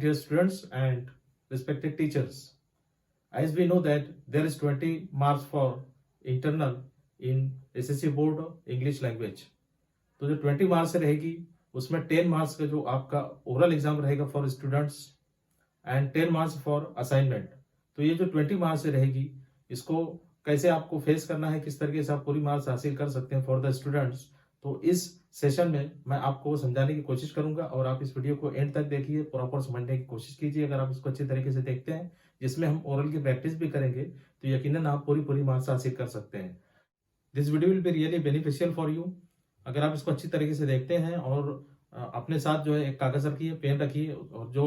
dear students and respected teachers, as we know that there is 20 marks for internal in SSC board English language, तो जो 20 marks रहेगी उसमें 10 marks का जो आपका ओरल एग्जाम रहेगा for students and 10 marks for assignment. तो ये जो 20 मार्क्स रहेगी इसको कैसे आपको फेस करना है, किस तरीके से आप पूरी मार्क्स हासिल कर सकते हैं फॉर द स्टूडेंट्स, तो इस सेशन में मैं आपको समझाने की कोशिश करूंगा और आप इस वीडियो को एंड तक देखिए, प्रॉपर समझने की कोशिश कीजिए। अगर आप इसको अच्छे तरीके से देखते हैं जिसमें हम ओरल की प्रैक्टिस भी करेंगे तो यकीनन आप पूरी मार्क्स हासिल कर सकते हैं। This video will be really beneficial for you. अगर आप इसको अच्छी तरीके से देखते हैं और अपने साथ जो है एक कागज रखिए, पेन रखिए और जो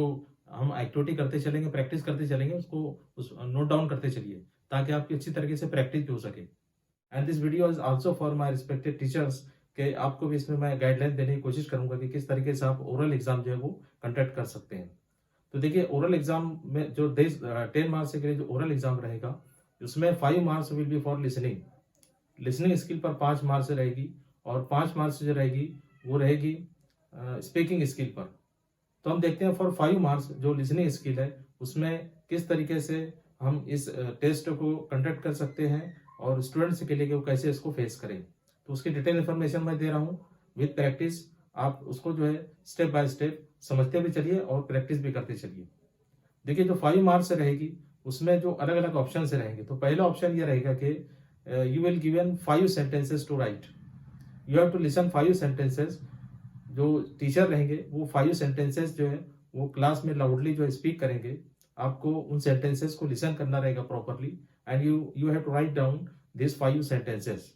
हम एक्टिविटी करते चलेंगे, प्रैक्टिस करते चलेंगे, उसको नोट डाउन करते चलिए ताकि आपकी अच्छी तरीके से प्रैक्टिस भी हो सके। And this video is also for my respected teachers कि आपको भी इसमें मैं गाइडलाइन देने की कोशिश करूंगा कि किस तरीके से आप ओरल एग्जाम जो है वो कंडक्ट कर सकते हैं। तो देखिए ओरल एग्जाम में जो 10 मार्क्स के लिए जो ओरल एग्जाम रहेगा उसमें 5 marks will be for listening skill पर 5 मार्क्स रहेगी और 5 मार्क्स जो रहेगी वो रहेगी स्पीकिंग स्किल पर। तो हम देखते हैं फॉर 5 मार्क्स जो लिसनिंग स्किल है उसमें किस तरीके से हम इस टेस्ट को कंडक्ट कर सकते हैं और स्टूडेंट्स के लिए कि वो कैसे इसको फेस करें। तो उसकी डिटेल इन्फॉर्मेशन मैं दे रहा हूँ विद प्रैक्टिस। आप उसको जो है स्टेप बाय स्टेप समझते भी चलिए और प्रैक्टिस भी करते चलिए। देखिए जो 5 मार्क्स रहेगी उसमें जो अलग अलग ऑप्शन से रहेंगे, तो पहला ऑप्शन ये रहेगा कि you will given 5 sentences to write. You have to listen 5 sentences. जो टीचर रहेंगे वो 5 सेंटेंसेस जो है वो क्लास में लाउडली जो स्पीक करेंगे, आपको उन सेंटेंसेस को लिसन करना रहेगा properly and you have to write down this 5 sentences.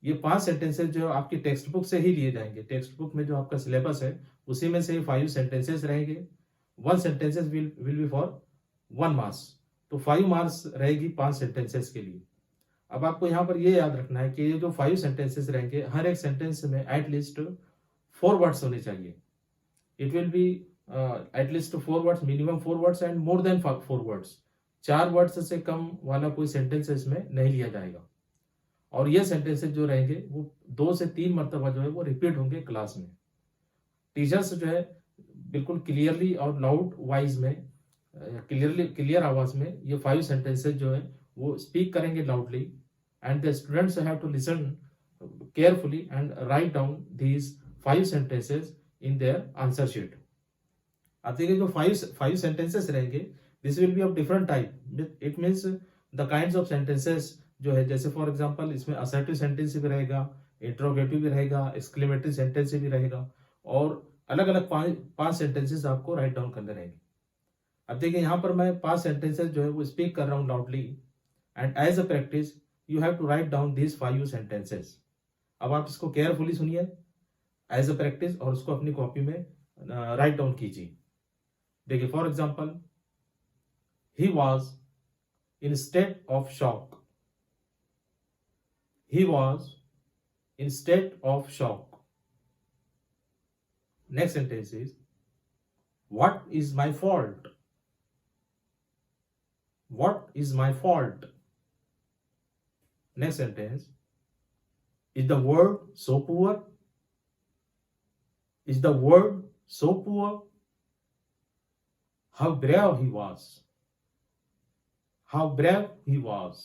ये 5 सेंटेंसेस जो आपकी टेक्स्ट बुक से ही लिए जाएंगे। टेक्स्ट बुक में जो आपका सिलेबस है उसी में से 5 सेंटेंसेस रहेंगे। 1 sentences will be for 1 marks. तो 5 मार्क्स रहेगी 5 सेंटेंसेस के लिए। अब आपको यहाँ पर ये याद रखना है कि ये जो 5 सेंटेंसेस रहेंगे हर एक सेंटेंस में एटलीस्ट 4 वर्ड्स होने चाहिए। It will be at least 4 words, minimum 4 words and more than 4 words. 4 words से कम वाला कोई सेंटेंस इसमें नहीं लिया जाएगा। और ये सेंटेंसेस जो रहेंगे वो 2 से 3 मरतबा जो है वो रिपीट होंगे क्लास में। टीचर्स जो है बिल्कुल क्लियरली और लाउड वॉइस में, क्लियर आवाज में ये 5 सेंटेंसेस जो है वो स्पीक करेंगे loudly and the students have to listen carefully and write down these 5 sentences in their answer sheet. अब देखिए जो 5 सेंटेंसेस रहेंगे this will be of different type. It means the kinds of sentences जो है, जैसे for example इसमें assertive sentence भी रहेगा, इंट्रोगेटिव भी रहेगा, एक्सक्लेमेटरी सेंटेंस भी रहेगा और अलग अलग 5 सेंटेंसेस आपको राइट डाउन करने रहेंगे। अब देखिए यहाँ पर मैं 5 सेंटेंसेस जो है वो स्पीक कर रहा हूँ loudly and as a practice you have to write down this 5 sentences. अब आप इसको केयरफुली सुनिए एज अ प्रैक्टिस और उसको अपनी कॉपी में राइट डाउन कीजिए। देखिए for example, he was in state of shock. He was in state of shock. Next sentence is, what is my fault? What is my fault? Next sentence, is the world so poor? Is the world so poor? How brave he was. How brave he was.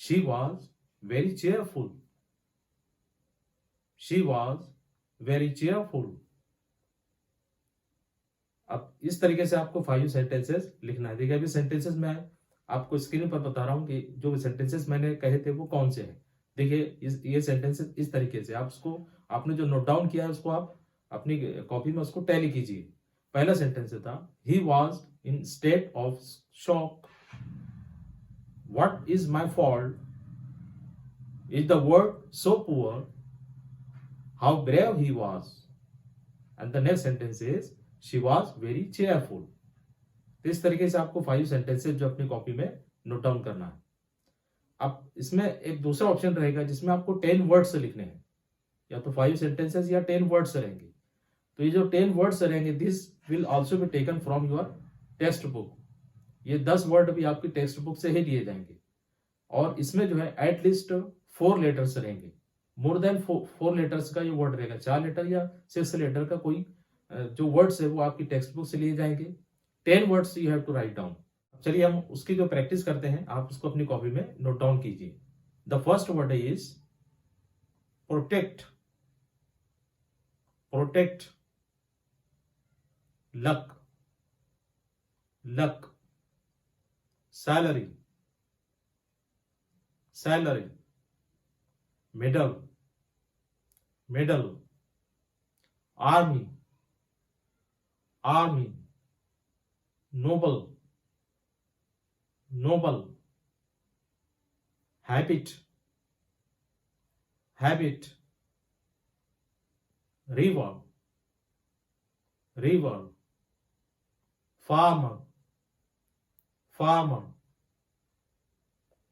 She was very cheerful. She was very cheerful. अब इस तरीके से आपको 5 sentences लिखना है। देखिए अभी sentences मैं आपको स्क्रीन पर बता रहा हूं कि जो सेंटेंसेस मैंने कहे थे वो कौन से हैं। देखिए ये सेंटेंसेस इस तरीके से आप उसको, आपने जो नोट डाउन किया है उसको आप अपनी कॉपी में उसको टैली कीजिए। पहला सेंटेंस था, he was in state of shock. What is my fault? Is the world so poor? How brave he was. And the next sentence is, she was very cheerful. तो इस तरीके से आपको 5 सेंटेंसेस जो अपनी कॉपी में note down करना है। अब इसमें एक दूसरा ऑप्शन रहेगा जिसमें आपको 10 वर्ड्स लिखने हैं, या तो 5 सेंटेंसेस या 10 वर्ड्स रहेंगे। तो ये जो 10 वर्ड्स रहेंगे this will also be taken from your text book. ये 10 वर्ड भी आपकी टेक्स्ट बुक से ही लिए जाएंगे और इसमें जो है एटलीस्ट 4 लेटर्स रहेंगे। मोर देन 4 लेटर्स का ये वर्ड रहेगा, 4 लेटर या 6 लेटर का कोई जो वर्ड्स है वो आपकी टेक्स्ट बुक से लिए जाएंगे। 10 words you have to write down. चलिए हम उसकी जो प्रैक्टिस करते हैं, आप उसको अपनी कॉपी में नोट डाउन कीजिए। The first word is protect. Protect, luck, luck, salary, salary, medal, medal, army, army, noble, noble, habit, habit, river, river, farmer, farmer,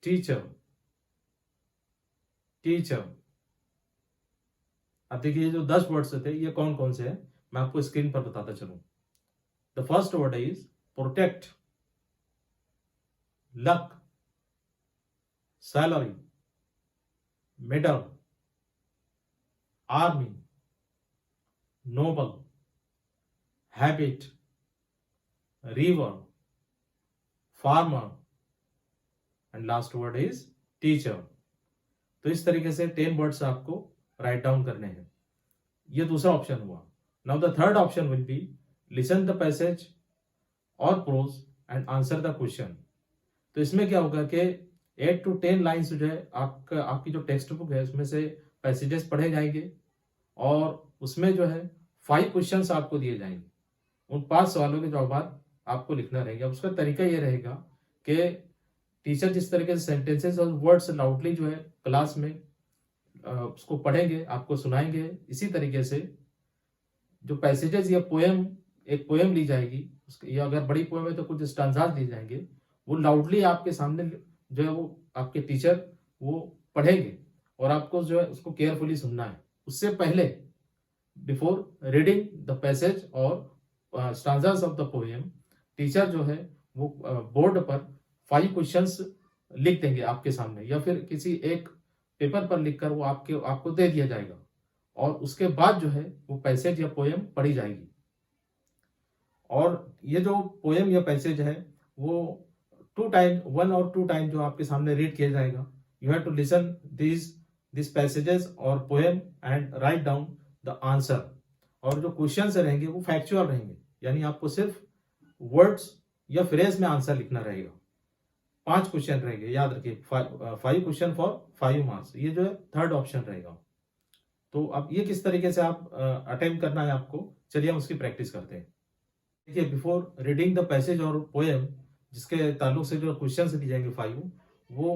teacher, teacher. अब देखिए जो 10 वर्ड्स थे ये कौन कौन से हैं, मैं आपको स्क्रीन पर बताता चलूं। The first word is protect, luck, salary, medal, army, noble, habit, river, farmer and last word is teacher. तो इस तरीके से 10 वर्ड्स आपको राइट डाउन करने हैं। ये दूसरा ऑप्शन हुआ। Now the third option will be listen the passage और prose and answer the question. तो इसमें क्या होगा कि 8 to 10 लाइन्स जो है आपकी जो टेक्स्ट बुक है उसमें से पैसेजेस पढ़े जाएंगे और उसमें जो है 5 क्वेश्चंस आपको दिए जाएंगे। उन 5 सवालों के जवाब आपको लिखना रहेगा। उसका तरीका ये रहेगा कि टीचर जिस तरीके से सेंटेंसेस और वर्ड्स लाउडली जो है क्लास में उसको पढ़ेंगे, आपको सुनाएंगे, इसी तरीके से जो पैसेजेस या पोएम, एक पोएम ली जाएगी या अगर बड़ी पोएम है तो कुछ स्टांजाज ली जाएंगे, वो लाउडली आपके सामने जो है वो आपके टीचर वो पढ़ेंगे और आपको जो है उसको केयरफुली सुनना है। उससे पहले बिफोर रीडिंग द पैसेज और stanzas of the poem, teacher जो है वो बोर्ड पर 5 क्वेश्चंस लिख देंगे आपके सामने या फिर किसी एक पेपर पर लिखकर वो आपको दे दिया जाएगा और उसके बाद जो है वो पैसेज या पोएम पढ़ी जाएगी। और ये जो पोएम या पैसेज है वो 1 or 2 टाइम जो आपके सामने रीड किया जाएगा। You have to listen this passages और poem and write down the answer. और जो क्वेश्चन रहेंगे वो फैक्चुअल रहेंगे, यानी आपको सिर्फ वर्ड्स या फ्रेज में आंसर लिखना रहेगा। 5 क्वेश्चन रहेंगे, याद रखिए, 5 क्वेश्चन फॉर 5 मार्क्स। ये जो है थर्ड ऑप्शन रहेगा। तो अब ये किस तरीके से आप अटेम्प्ट करना है आपको, चलिए हम उसकी प्रैक्टिस करते हैं। देखिए, बिफोर रीडिंग द पैसेज और पोएम जिसके ताल्लुक से जो क्वेश्चन दिए जाएंगे 5, वो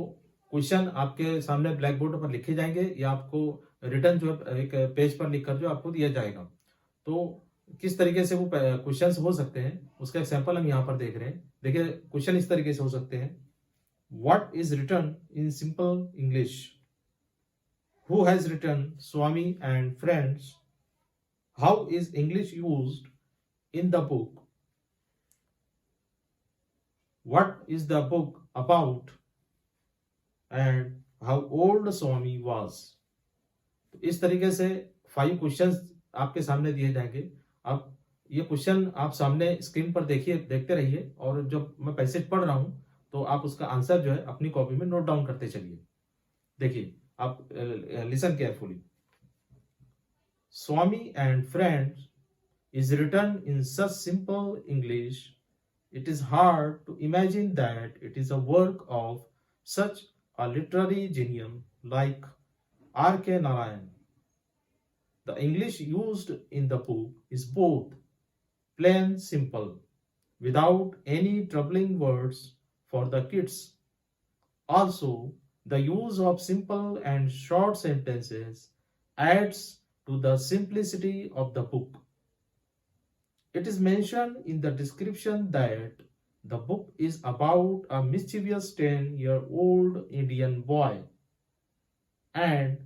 क्वेश्चन आपके सामने ब्लैक बोर्ड पर लिखे जाएंगे या आपको रिटर्न जो एक पेज पर लिखकर जो आपको दिया जाएगा। तो किस तरीके से वो क्वेश्चंस हो सकते हैं उसका एग्जांपल हम यहाँ पर देख रहे हैं। देखिए, क्वेश्चन इस तरीके से हो सकते हैं। What is written in simple English? Who has written Swami and friends? How is English used in the book? What is the book about? And how old Swami was? तो इस तरीके से 5 क्वेश्चंस आपके सामने दिए जाएंगे। अब ये क्वेश्चन आप सामने स्क्रीन पर देखते रहिए और जब मैं पैसेज पढ़ रहा हूं तो आप उसका आंसर जो है अपनी कॉपी में नोट डाउन करते चलिए। देखिए, आप listen carefully. Swami and friends is written in such simple English, it is hard to imagine that it is a work of such a literary genius like R.K. Narayan. The English used in the book is both plain simple, without any troubling words for the kids. Also, the use of simple and short sentences adds to the simplicity of the book. It is mentioned in the description that the book is about a mischievous 10-year-old Indian boy, and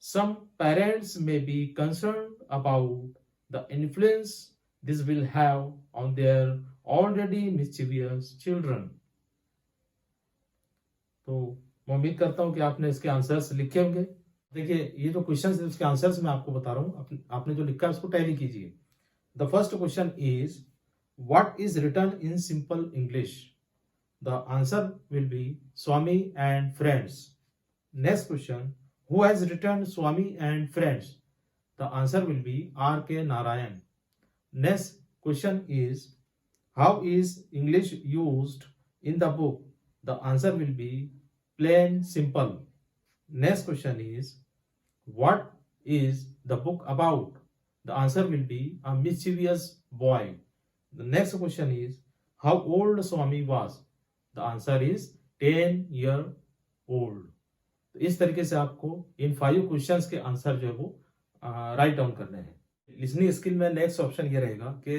some parents may be concerned about the influence this will have on their already mischievous children. तो मैं उम्मीद करता हूं कि आपने इसके answers लिखे होंगे। देखिए, ये जो क्वेश्चन है उसके आंसर्स मैं आपको बता रहा हूं, आपने जो लिखा है उसको टैली कीजिए। The first question is, what is written in simple English? The answer will be Swami and Friends. Next question, who has written Swami and Friends? The answer will be R.K. Narayan. Next question is, how is English used in the book? The answer will be plain simple. Next question is, what is the book about? The answer will be a mischievous boy. The next question is, how old Swami was? The answer is 10 year old. तो इस तरीके से आपको इन 5 questions के answer जो है वो write down करने हैं. लिसनिंग स्किल में नेक्स्ट ऑप्शन ये रहेगा कि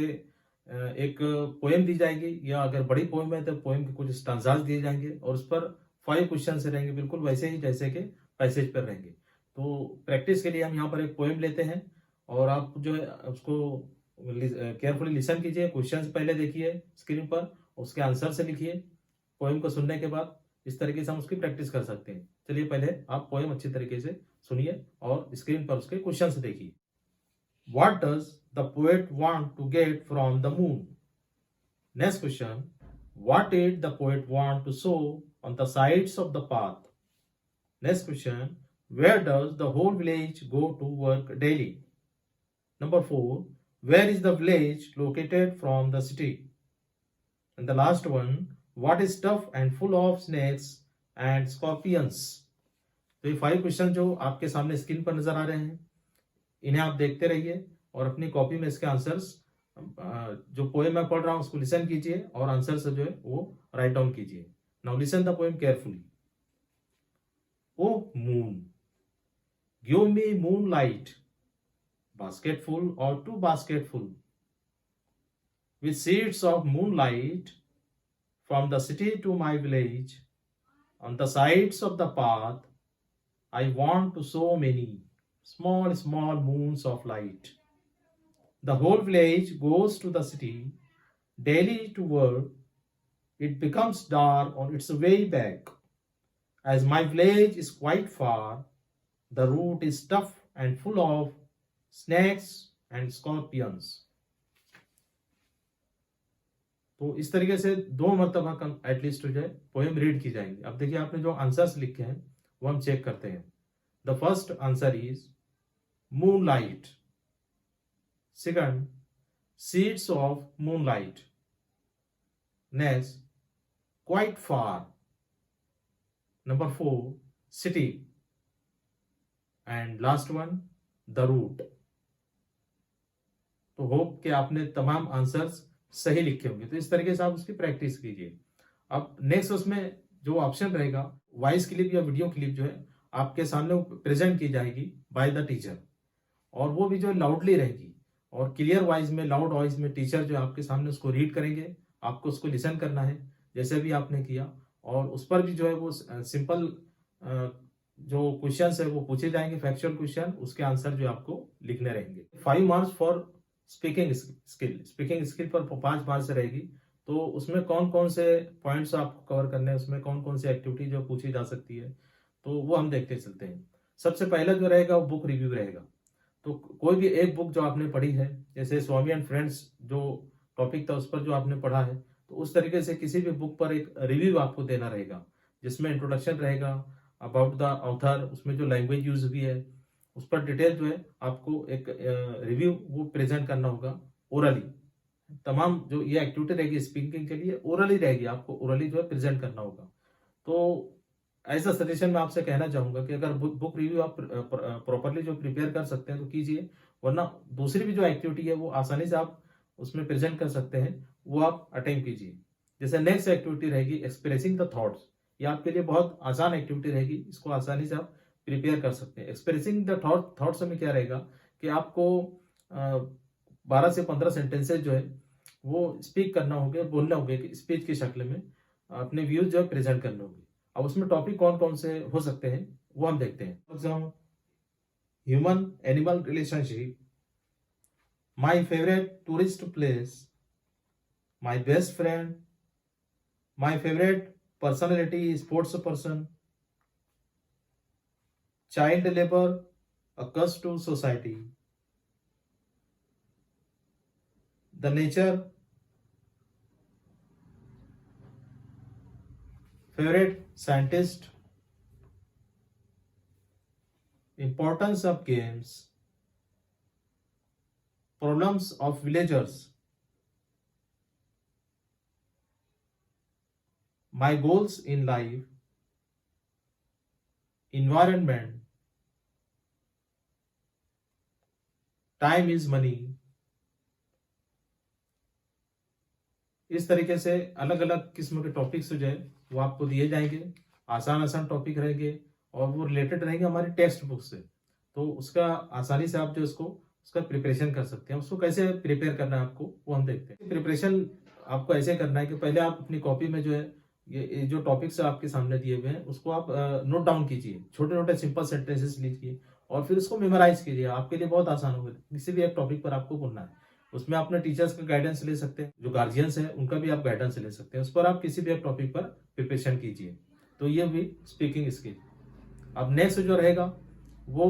एक पोएम दी जाएगी, या अगर बड़ी पोएम है तो पोएम के कुछ स्टांजाज दिए जाएंगे और उस पर 5 क्वेश्चन से रहेंगे, बिल्कुल वैसे ही जैसे कि पैसेज पर रहेंगे. तो प्रैक्टिस के लिए हम यहाँ पर एक पोएम लेते हैं और आप जो है उसको केयरफुली लिसन कीजिए. क्वेश्चन पहले देखिए स्क्रीन पर, उसके आंसर से लिखिए. पोएम को सुनने के बाद इस तरीके से हम उसकी प्रैक्टिस कर सकते हैं. चलिए पहले आप पोएम अच्छी तरीके से सुनिए और स्क्रीन पर उसके क्वेश्चन से देखिए. What does the poet want to get from the moon? Next question. What did the poet want to show on the sides of the path? Next question. Where does the whole village go to work daily? Number 4. Where is the village located from the city? And the last one. What is tough and full of snakes and scorpions? तो ये 5 question जो आपके सामने screen पर नजर आ रहे हैं, इन्हें आप देखते रहिए और अपनी कॉपी में इसके आंसर्स, जो पोएम मैं पढ़ रहा हूं उसको लिसन कीजिए और आंसर से जो है वो राइट डाउन कीजिए. Now listen the poem carefully. O moon, give me moon light, basketful or 2 basketful, with seeds of moonlight, from the city to my village, on the sides of the path, I want to so many small, small moons of light. The whole village goes to the city daily to work. It becomes dark on its way back. As my village is quite far, the route is tough and full of snakes and scorpions. तो इस तरीके से 2 मरतबा कम at least जो है poem read की जाएंगी. अब देखिए आपने जो आंसर्स लिखे हैं वो हम चेक करते हैं. The first answer is moonlight. Second, seeds of moonlight. Next, quite far. Number 4, city. And last one, the root. तो होप कि आपने तमाम आंसर्स सही लिखे होंगे. तो इस तरीके से आप उसकी प्रैक्टिस कीजिए. अब नेक्स्ट उसमें जो ऑप्शन रहेगा, वॉइस क्लिप या वीडियो क्लिप जो है आपके सामने प्रेजेंट की जाएगी बाय द टीचर, और वो भी जो लाउडली रहेगी और क्लियर वॉइस में, लाउड वॉइस में टीचर जो आपके सामने उसको रीड करेंगे. आपको उसको लिसन करना है जैसे भी आपने किया, और उस पर भी जो है वो सिंपल जो क्वेश्चन है वो पूछे जाएंगे, फैक्चुअल क्वेश्चन, उसके आंसर जो आपको लिखने रहेंगे. 5 marks for speaking skill. Speaking skill पर 5 मार्क्स रहेगी. तो उसमें कौन कौन से पॉइंट्स आपको कवर करने हैं, उसमें कौन कौन सी एक्टिविटी जो पूछी जा सकती है, तो वो हम देखते चलते हैं. सबसे पहला जो रहेगा वो बुक रिव्यू रहेगा. तो कोई भी एक बुक जो आपने पढ़ी है, जैसे स्वामी एंड फ्रेंड्स जो टॉपिक था उस पर जो आपने पढ़ा है, तो उस तरीके से किसी भी बुक पर एक रिव्यू आपको देना रहेगा, जिसमें इंट्रोडक्शन रहेगा अबाउट द ऑथर, उसमें जो लैंग्वेज यूज हुई है उस पर डिटेल जो है आपको एक रिव्यू वो प्रेजेंट करना होगा ओरली. तमाम जो ये एक्टिविटी रहेगी स्पीकिंग के लिए ओरली रहेगी, आपको ओरली जो है प्रेजेंट करना होगा. तो ऐसा सजेशन मैं आपसे कहना चाहूंगा कि अगर बुक रिव्यू आप प्रॉपरली जो प्रिपेयर कर सकते हैं तो कीजिए, वरना दूसरी भी जो एक्टिविटी है वो आसानी से आप उसमें प्रेजेंट कर सकते हैं, वो आप अटेम्प्ट कीजिए. जैसे नेक्स्ट एक्टिविटी रहेगी एक्सप्रेसिंग द थॉट्स. ये आपके लिए बहुत आसान एक्टिविटी रहेगी, इसको आसानी से आप प्रिपेयर कर सकते हैं. एक्सप्रेसिंग द थॉट्स में क्या रहेगा कि आपको 12 से 15 सेंटेंसेज जो है वो स्पीक करना होगा, बोलना होगा कि स्पीच की शक्ल में अपने व्यूज जो है प्रेजेंट करने होंगे. अब उसमें टॉपिक कौन कौन से हो सकते हैं वो हम देखते हैं. For example, human animal relationship, my favourite tourist place, my best friend, my favourite personality sports person, child labor, a curse to society. The nature, favourite scientist, importance of games, problems of villagers, my goals in life, environment, time is money। इस तरीके से अलग अलग किस्म के topics जो है वो आपको दिए जाएंगे, आसान आसान टॉपिक रहेंगे और वो रिलेटेड रहेंगे हमारी टेक्स्ट बुक से। तो उसका आसानी से आप जो इसको उसका प्रिपरेशन कर सकते हैं। उसको कैसे प्रिपेयर करना है आपको वो हम देखते हैं। प्रिपरेशन आपको ऐसे करना है कि पहले आप अपनी कॉपी में जो है ये जो टॉपिक्स आपके सामने दिए हुए हैं उसको आप नोट डाउन कीजिए, छोटे छोटे सिंपल सेंटेंसेस लीजिए और फिर उसको मेमोराइज कीजिए। आपके लिए बहुत आसान होगा। किसी भी एक टॉपिक पर आपको बोलना है, उसमें अपने टीचर्स का गाइडेंस ले सकते हैं, जो गार्जियंस हैं उनका भी आप गाइडेंस ले सकते हैं। उस पर आप किसी भी एक टॉपिक पर प्रिपरेशन कीजिए। तो ये भी स्पीकिंग स्किल। अब नेक्स्ट जो रहेगा वो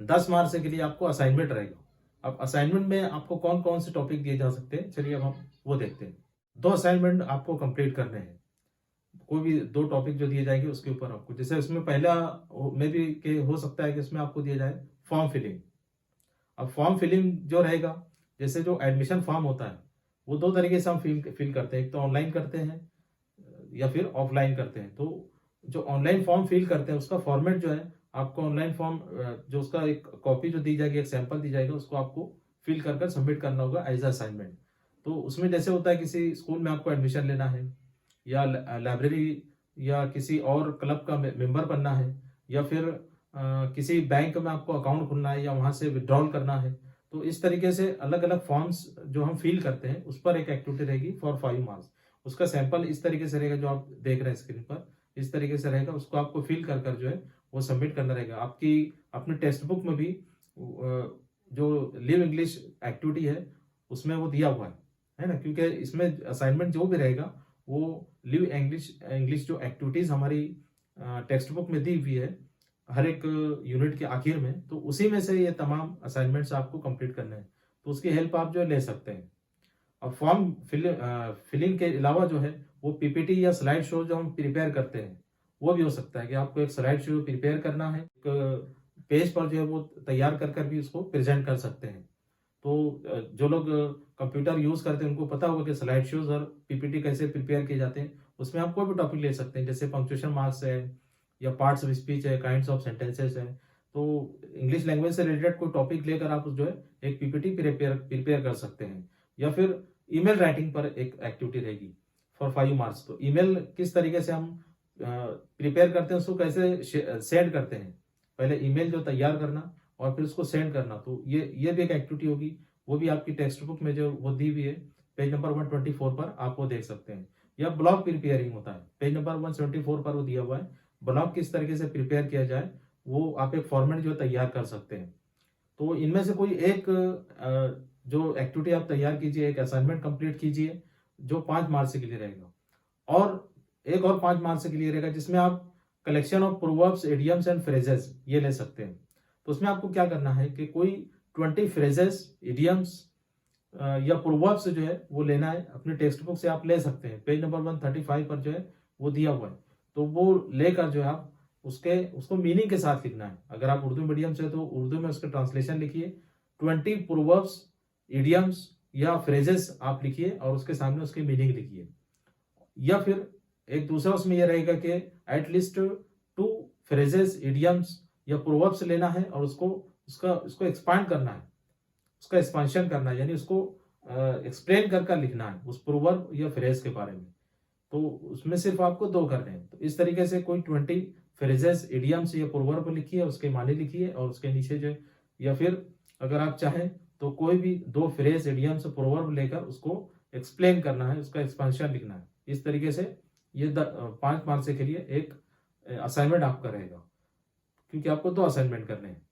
10 मार्च के लिए आपको असाइनमेंट रहेगा। अब असाइनमेंट में आपको कौन कौन से टॉपिक दिए जा सकते हैं, चलिए अब हम वो देखते हैं। 2 असाइनमेंट आपको कंप्लीट करने हैं। कोई भी 2 टॉपिक जो दिए जाएंगे उसके ऊपर आपको, जैसे उसमें पहला में भी के हो सकता है कि इसमें आपको दिया जाए फॉर्म फिलिंग। अब फॉर्म फिलिंग जो रहेगा, जैसे जो एडमिशन फॉर्म होता है वो 2 तरीके से हम फिल करते हैं, एक तो ऑनलाइन करते हैं या फिर ऑफलाइन करते हैं। तो जो ऑनलाइन फॉर्म फिल करते हैं उसका फॉर्मेट जो है आपको ऑनलाइन फॉर्म जो उसका एक कॉपी जो दी जाएगी, एक सैंपल दी जाएगा, उसको आपको फिल कर कर सबमिट करना होगा एज असाइनमेंट। तो उसमें जैसे होता है किसी स्कूल में आपको एडमिशन लेना है या लाइब्रेरी या किसी और क्लब का मेंबर बनना है या फिर किसी बैंक में आपको अकाउंट खोलना है या वहां से विड्रॉल करना है, तो इस तरीके से अलग अलग फॉर्म्स जो हम फिल करते हैं उस पर एक एक्टिविटी रहेगी फॉर 5 मार्क्स। उसका सैंपल इस तरीके से रहेगा जो आप देख रहे हैं स्क्रीन पर, इस तरीके से रहेगा। उसको आपको फिल कर कर जो है वो सबमिट करना रहेगा। आपकी अपनी टेक्स्ट बुक में भी जो लिव इंग्लिश एक्टिविटी है उसमें वो दिया हुआ है ना, क्योंकि इसमें असाइनमेंट जो भी रहेगा वो लिव इंग्लिश जो एक्टिविटीज हमारी टेक्स्ट बुक में दी हुई है हर एक यूनिट के आखिर में, तो उसी में से ये तमाम असाइनमेंट्स आपको कंप्लीट करने हैं। तो उसकी हेल्प आप जो ले सकते हैं। अब फॉर्म फिलिंग के अलावा जो है वो पीपीटी या स्लाइड शो जो हम प्रिपेयर करते हैं वो भी हो सकता है कि आपको एक स्लाइड शो प्रिपेयर करना है, एक पेज पर जो है वो तैयार कर कर भी उसको प्रेजेंट कर सकते हैं। तो जो लोग कंप्यूटर यूज करते हैं उनको पता होगा कि स्लाइड शोज और पीपीटी कैसे प्रिपेयर किए जाते हैं। उसमें आप कोई भी टॉपिक ले सकते हैं, जैसे पंक्चुएशन मार्क्स है या पार्ट्स ऑफ स्पीच है, काइंड्स ऑफ सेंटेंसेस है। तो इंग्लिश लैंग्वेज से रिलेटेड कोई टॉपिक लेकर आप जो है एक पीपीटी प्रिपेयर कर सकते हैं। या फिर ईमेल राइटिंग पर एक एक्टिविटी रहेगी फॉर 5 मार्क्स। तो ईमेल किस तरीके से हम प्रिपेयर करते हैं, उसको कैसे सेंड करते हैं, पहले ईमेल जो तैयार करना और फिर उसको सेंड करना। तो ये भी एक एक्टिविटी होगी, वो भी आपकी टेक्स्ट बुक में जो वो दी हुई है पेज नंबर 124 पर आप वो देख सकते हैं। या ब्लॉग प्रिपेयरिंग होता है, पेज नंबर 174 पर वो दिया हुआ है। ब्लॉग किस तरीके से प्रिपेयर किया जाए वो आप एक फॉर्मेट जो तैयार कर सकते हैं। तो इनमें से कोई एक जो एक्टिविटी आप तैयार कीजिए, एक असाइनमेंट कंप्लीट कीजिए जो 5 मार्क्स के लिए रहेगा। और एक और 5 मार्क्स के लिए रहेगा जिसमें आप collection of proverbs, idioms and phrases ये ले सकते हैं। तो उसमें आपको क्या करना है कि कोई 20 फ्रेजेस, इडियम्स या प्रोवर्ब्स जो है वो लेना है। अपनी टेक्स्ट बुक से आप ले सकते हैं, पेज नंबर 135 पर जो है वो दिया हुआ है। तो वो लेकर जो है आप उसको मीनिंग के साथ लिखना है। अगर आप उर्दू मीडियम से तो उर्दू में उसका ट्रांसलेशन लिखिए, 20 प्रोवर्ब्स, इडियम्स या फ्रेजेस आप लिखिए और उसके सामने उसकी मीनिंग लिखिए। या फिर एक दूसरा उसमें यह रहेगा कि एटलीस्ट 2 फ्रेजेस, इडियम्स या प्रोवर्ब्स लेना है और उसको एक्सपांड करना है, उसका एक्सपांशन करना है, यानी उसको एक्सप्लेन कर लिखना है उस प्रोवर्ब या फ्रेज के बारे में। तो उसमें सिर्फ आपको 2 करने हैं। तो इस तरीके से कोई 20 फ्रेजेस, इडियम्स या प्रोवर्ब लिखिए, उसके माने लिखिए और उसके नीचे जो, या फिर अगर आप चाहें तो कोई भी 2 फ्रेज, इडियम्स, प्रोवर्ब लेकर उसको एक्सप्लेन करना है, उसका एक्सपांशन लिखना है। इस तरीके से ये 5 मार्क्स के लिए एक असाइनमेंट आपका रहेगा, क्योंकि आपको 2 असाइनमेंट करने हैं।